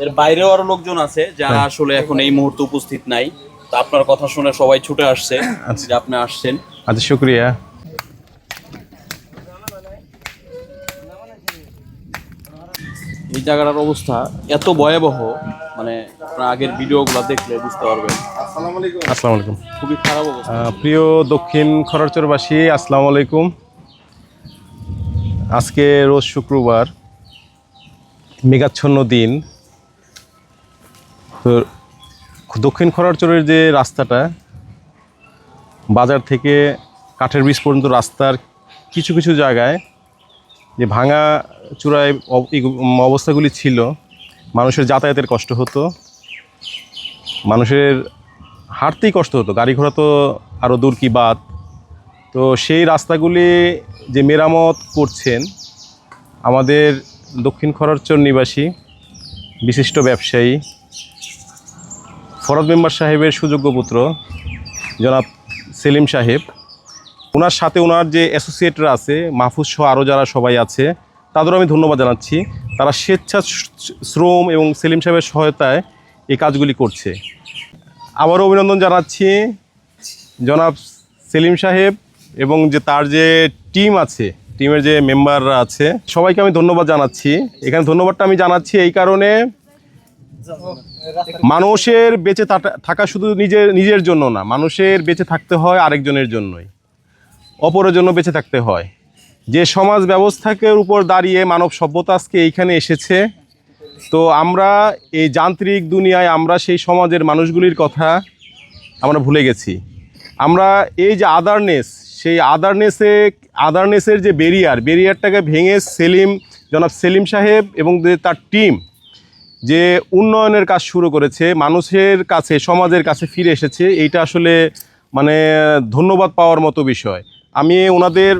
এর বাইরেও আরো লোকজন আছে যারা আসলে এখন এই মুহূর্তে উপস্থিত নাই। তো আপনার কথা শুনে সবাই ছুটে আসছে যে আপনি আসছেন। আচ্ছা, শুক্রিয়া। এই জায়গাটার অবস্থা এত ভয়াবহ, মানে আপনার আগের ভিডিওগুলো দেখলে বুঝতে পারবেন। আসসালামু আলাইকুম। খুবই খারাপ অবস্থা। প্রিয় দক্ষিণ খরচরবাসী, আসসালামু আলাইকুম। আজকে রোজ শুক্রবার, মেঘাচ্ছন্ন দিন। তো দক্ষিণ খরচরের যে রাস্তাটা, বাজার থেকে কাঠের ব্রিজ পর্যন্ত রাস্তার কিছু কিছু জায়গায় যে ভাঙা চূড়ায় অবস্থাগুলি ছিল, মানুষের যাতায়াতের কষ্ট হতো, মানুষের হাঁটতেই কষ্ট হতো, গাড়ি ঘোড়া তো আরও দূর কি বাদ। তো সেই রাস্তাগুলি যে মেরামত করছেন আমাদের দক্ষিণ খরচর নিবাসী বিশিষ্ট ব্যবসায়ী ফরদ মেম্বার সাহেবের সুযোগ্য পুত্র জনাব সেলিম সাহেব, ওনার সাথে ওনার যে অ্যাসোসিয়েটরা আছে, মাহফুজ সহ আরও যারা সবাই আছে, তাদেরও আমি ধন্যবাদ জানাচ্ছি। তারা স্বেচ্ছা শ্রম এবং সেলিম সাহেবের সহায়তায় এই কাজগুলি করছে। আবারও অভিনন্দন জানাচ্ছি জনাব সেলিম সাহেব এবং যে তার যে টিম আছে, টিমের যে মেম্বাররা আছে, সবাইকে আমি ধন্যবাদ জানাচ্ছি। এখানে ধন্যবাদটা আমি জানাচ্ছি এই কারণে, মানুষের বেঁচে থাকা শুধু নিজের জন্য না, মানুষের বেঁচে থাকতে হয় আরেকজনের জন্যই, অপরের জন্য বেঁচে থাকতে হয়। যে সমাজ ব্যবস্থাকে উপর দাঁড়িয়ে মানব সভ্যতা আজকে এইখানে এসেছে, তো আমরা এই যান্ত্রিক দুনিয়ায় আমরা সেই সমাজের মানুষগুলির কথা আমরা ভুলে গেছি। আমরা এই যে আদারনেস, সেই আদারনেসের যে ব্যারিয়ারটাকে ভেঙে জনাব সেলিম সাহেব এবং তার টিম যে উন্নয়নের কাজ শুরু করেছে, মানুষের কাছে, সমাজের কাছে ফিরে এসেছে, এইটা আসলে মানে ধন্যবাদ পাওয়ার মতো বিষয়। আমি ওনাদের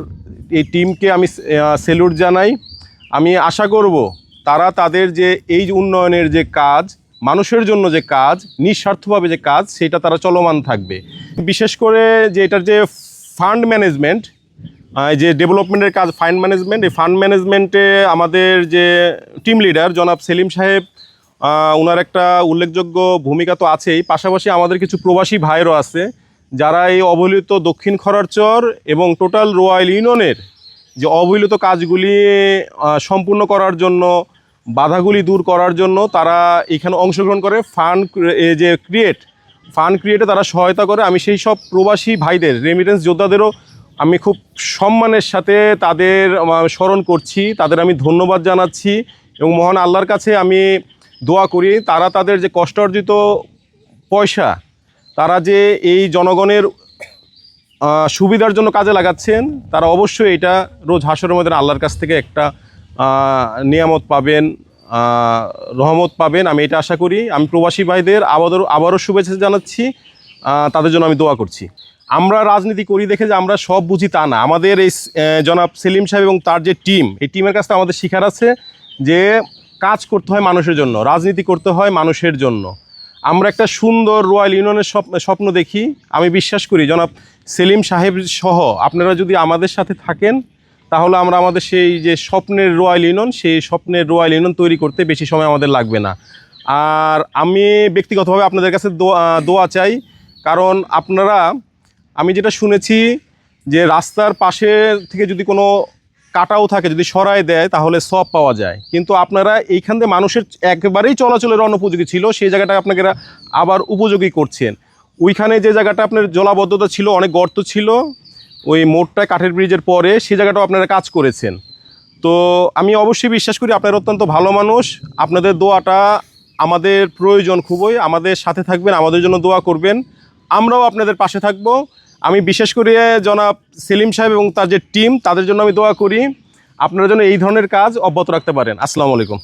এই টিমকে আমি স্যালুট জানাই। আমি আশা করব তারা তাদের যে এই যে উন্নয়নের যে কাজ, মানুষের জন্য যে কাজ, নিঃস্বার্থভাবে যে কাজ, সেটা তারা চলমান থাকবে। বিশেষ করে যে এটার যে ফান্ড ম্যানেজমেন্ট, যে ডেভেলপমেন্টের কাজ, এই ফান্ড ম্যানেজমেন্টে আমাদের যে টিম লিডার জনাব সেলিম সাহেব, ওনার একটা উল্লেখযোগ্য ভূমিকা তো আছেই, পাশাপাশি আমাদের কিছু প্রবাসী ভাইয়েরও আছে যারা এই অবহেলিত দক্ষিণ খরচর এবং টোটাল রোয়াইল ইউনিয়নের যে অবহেলিত কাজগুলি সম্পূর্ণ করার জন্য, বাধাগুলি দূর করার জন্য তারা এখানে অংশগ্রহণ করে ফান্ড ক্রিয়েটে তারা সহায়তা করে। আমি সেই সব প্রবাসী ভাইদের, রেমিটেন্স যোদ্ধাদেরও আমি খুব সম্মানের সাথে তাদের স্মরণ করছি, তাদের আমি ধন্যবাদ জানাচ্ছি এবং মহান আল্লাহর কাছে আমি দোয়া করি তারা তাদের যে কষ্টার্জিত পয়সা তারা যে এই জনগণের সুবিধার জন্য কাজে লাগাচ্ছেন, তারা অবশ্যই এটা রোজ হাসরের মধ্যে আল্লাহর কাছ থেকে একটা নিয়ামত পাবেন, রহমত পাবেন, আমি এটা আশা করি। আমি প্রবাসী ভাইদের আবারও শুভেচ্ছা জানাচ্ছি, তাদের জন্য আমি দোয়া করছি। আমরা রাজনীতি করি দেখে যে আমরা সব বুঝি তা না। আমাদের এই জনাব সেলিম সাহেব এবং তার যে টিম, এই টিমের কাছে আমাদের শিখার আছে যে কাজ করতে হয় মানুষের জন্য, রাজনীতি করতে হয় মানুষের জন্য। আমরা একটা সুন্দর রয়্যাল ইউনিয়নের স্বপ্ন দেখি। আমি বিশ্বাস করি জনাব সেলিম সাহেব সহ আপনারা যদি আমাদের সাথে থাকেন, তাহলে আমরা আমাদের সেই যে স্বপ্নের রয়্যাল ইউনিয়ন, সেই স্বপ্নের রয়্যাল ইউনিয়ন তৈরি করতে বেশি সময় আমাদের লাগবে না। আর আমি ব্যক্তিগতভাবে আপনাদের কাছে দোয়া চাই, কারণ আমি যেটা শুনেছি যে রাস্তার পাশে থেকে যদি কোনো কাটাও থাকে, যদি সরায় দেয় তাহলে সব পাওয়া যায়, কিন্তু আপনারা এইখান থেকে মানুষের একেবারেই চলাচলের অনুপযোগী ছিল, সেই জায়গাটা আপনারা আবার উপযোগী করছেন। ওইখানে যে জায়গাটা আপনার জলাবদ্ধতা ছিল, অনেক গর্ত ছিল, ওই মোড়টায় কাঠের ব্রিজের পরে সেই জায়গাটাও আপনারা কাজ করেছেন। তো আমি অবশ্যই বিশ্বাস করি আপনারা অত্যন্ত ভালো মানুষ, আপনাদের দোয়াটা আমাদের প্রয়োজন খুবই, আমাদের সাথে থাকবেন, আমাদের জন্য দোয়া করবেন, আমরাও আপনাদের পাশে থাকব। আমি বিশেষ করে জনাব সেলিম সাহেব এবং তার যে টিম, তাদের জন্য আমি দোয়া করি আপনারা যেন এই ধরনের কাজ অব্যাহত রাখতে পারেন। আসসালামু আলাইকুম।